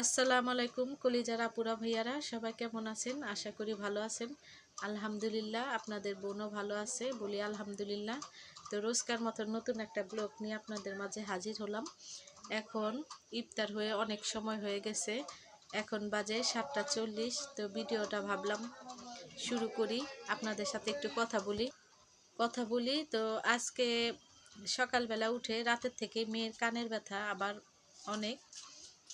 আসসালামু আলাইকুম কলিজার আপুরা ভাইয়ারা সবাই কেমন আছেন? আশা করি ভালো আছেন। আলহামদুলিল্লাহ আপনাদের বোনও ভালো আছে, বলি আলহামদুলিল্লাহ। তো রোজকার মতো নতুন একটা ব্লগ নিয়ে আপনাদের মাঝে হাজির হলাম। এখন ইফতার হয়ে অনেক সময় হয়ে গেছে, এখন বাজে 7:40। তো ভিডিওটা ভাবলাম শুরু করি, আপনাদের সাথে একটু কথা বলি। তো আজকে সকালবেলা উঠে রাতের থেকে মেয়ের কানের ব্যথা আবার অনেক।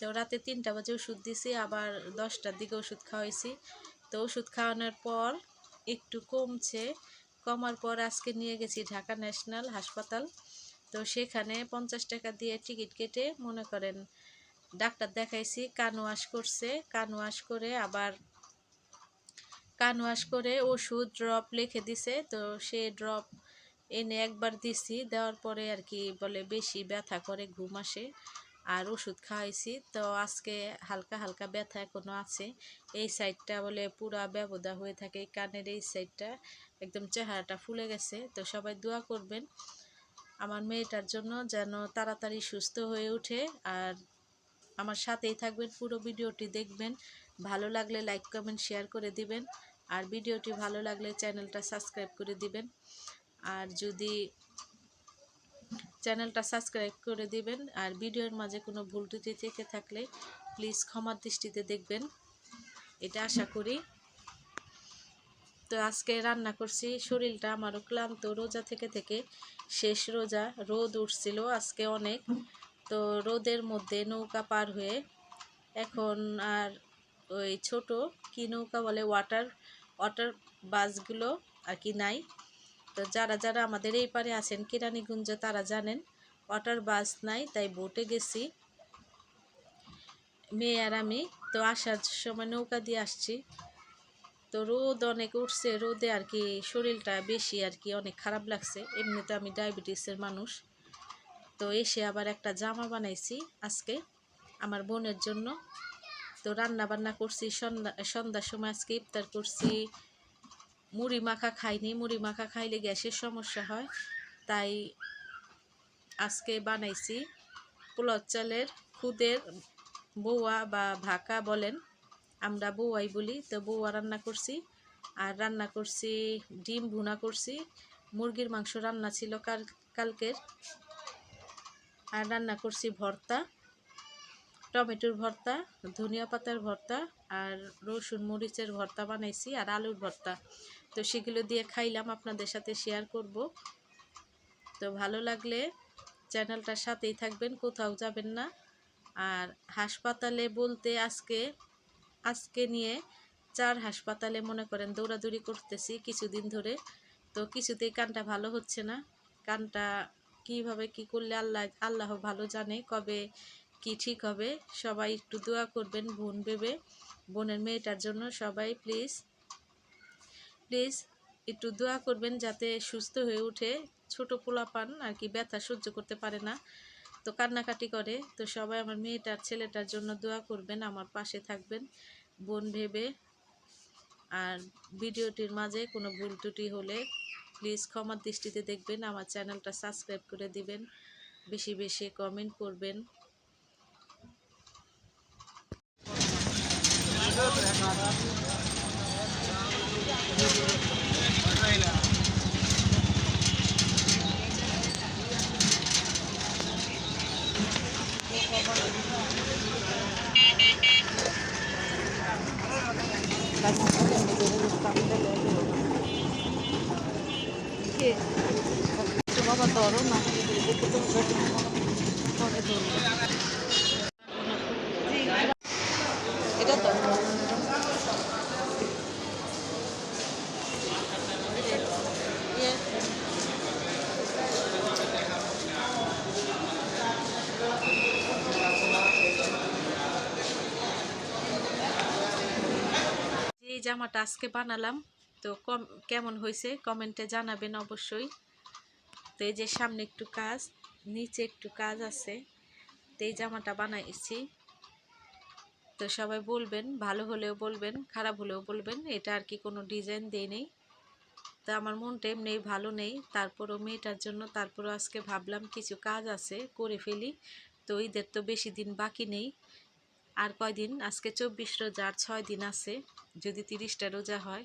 তো রাতে 3টা বাজে ওষুধ দিছি, আবার 10টার দিকে ওষুধ খাওয়াইছি। তো ওষুধ খাওয়ানোর পর একটু কমার পর আজকে নিয়ে গেছি ঢাকা ন্যাশনাল হাসপাতাল। তো সেখানে 50 টাকা দিয়ে টিকিট কেটে মনে করেন ডাক্তার দেখাইছি। কান ওয়াশ করে ওষুধ ড্রপ লিখে দিছে। তো সে ড্রপ এনে একবার দিছি, দেওয়ার পরে আর কি বলে বেশি ব্যথা করে, ঘুম আসে। আর ওষুধ খাওয়াইছি, তো আজকে হালকা হালকা ব্যথা এখনো আছে। এই সাইডটা বলে পুরা ব্যবধা হয়ে থাকে, কানের এই সাইডটা একদম চেহারাটা ফুলে গেছে। তো সবাই দোয়া করবেন আমার মেয়েটার জন্য, যেন তাড়াতাড়ি সুস্থ হয়ে ওঠে। আর আমার সাথেই থাকবেন, পুরো ভিডিওটি দেখবেন। ভালো লাগলে লাইক কমেন্ট শেয়ার করে দিবেন, আর ভিডিওটি ভালো লাগলে চ্যানেলটা সাবস্ক্রাইব করে দিবেন। আর যদি চ্যানেলটা সাবস্ক্রাইব করে দিবেন, আর ভিডিওর মাঝে কোনো ভুল ত্রুটি থেকে থাকলে প্লিজ ক্ষমার দৃষ্টিতে দেখবেন, এটা আশা করি। তো আজকে রান্না করছি, শরীরটা আমারও ক্লান্ত, রোজা থেকে শেষ রোজা, রোদ উঠছিল আজকে অনেক। তো রোদের মধ্যে নৌকা পার হয়ে এখন আর ওই ছোট কি নৌকা বলে ওয়াটার ওয়াটার বাসগুলো আর কি নাই। তো যারা যারা আমাদের এই পারে আছেন কেরানীগঞ্জ তারা জানেন ওয়াটার বাস নাই, তাই বোটে গেছি মেয়ে আর আমি। তো আসার সময় নৌকা দিয়ে আসছি। তো রোদ অনেক উঠছে, রোদে আর কি শরীরটা বেশি আর কি অনেক খারাপ লাগছে, এমনিতে আমি ডায়াবেটিসের মানুষ। তো এসে আবার একটা জামা বানাইছি আজকে আমার বোনের জন্য। তো রান্না বান্না করছি সন্ধ্যার সময়, আজকে ইফতার করছি। মুড়ি মাখা খাইনি, মুড়ি মাখা খাইলে গ্যাসের সমস্যা হয়, তাই আজকে বানাইছি পোলাও চালের খুদের বৌয়া বা ভাকা বলেন, আমরা বৌয়াই বলি। তো বৌয়া রান্না করছি, আর রান্না করছি ডিম ভুনা করছি, মুরগির মাংস রান্না ছিল কালকের, আর রান্না করছি ভর্তা, টমেটোর ভর্তা, ধনিয়া পাতার ভর্তা, আর রসুন মরিচের ভর্তা বানাইছি, আর আলুর ভর্তা। তো সেগুলো দিয়ে খাইলাম, আপনাদের সাথে শেয়ার করব। তো ভালো লাগলে চ্যানেলটার সাথেই থাকবেন, কোথাও যাবেন না। আর হাসপাতালে বলতে আজকে নিয়ে 4 হাসপাতালে মনে করেন দৌড়াদৌড়ি করতেছি কিছুদিন ধরে। তো কিছুতেই কানটা ভালো হচ্ছে না। কানটা কিভাবে কি করলে আল্লাহ ভালো জানে কবে কি ঠিক হবে। সবাই একটু দোয়া করবেন বোনের মেয়েটার জন্য। সবাই প্লিজ প্লিজ একটু দোয়া করবেন যাতে সুস্থ হয়ে ওঠে। ছোট পোলাপান আর কি ব্যথা সহ্য করতে পারে না, তো কান্নাকাটি করে। তো সবাই আমার মেয়েটার ছেলেটার জন্য দোয়া করবেন, আমার পাশে থাকবেন বোন ভেবে। আর ভিডিওটির মাঝে কোনো ভুল ত্রুটি হলে প্লিজ ক্ষমার দৃষ্টিতে দেখবেন। আমার চ্যানেলটা সাবস্ক্রাইব করে দিবেন, বেশি বেশি কমেন্ট করবেন। বাবা ধরো না, এটা তো এই জামাটা আজকে বানালাম, তো কেমন হয়েছে কমেন্টে জানাবেন অবশ্যই। তো এই যে সামনে একটু কাজ, নিচে একটু কাজ আছে। তো এই জামাটা বানাইছি, তো সবাই বলবেন, ভালো হলেও বলবেন, খারাপ হলেও বলবেন, এটা আর কি কোনো ডিজাইন দেই নেই। তো আমার মনটা এমনি ভালো নেই, তারপরও মেয়েটার জন্য, তারপরও আজকে ভাবলাম কিছু কাজ আছে করে ফেলি। তো ঈদের তো বেশি দিন বাকি নেই, আর কয়দিন, আজকে 24 রোজা, আর 6 দিন আছে যদি 30টা রোজা হয়।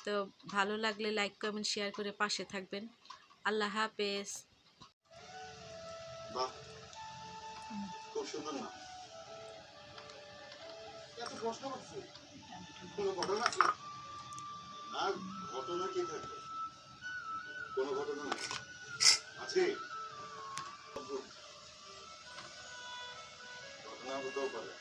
তো ভালো লাগলে লাইক কমেন্ট শেয়ার করে পাশে থাকবেন। আল্লাহ হাফেজ। বাহ, খুব সুন্দর না? এত প্রশ্ন করছি, কোনো ঘটনা আছে? না, ঘটনা কি থাকবে? কোনো ঘটনা নাই আছে? ঘটনা হতেও পারে।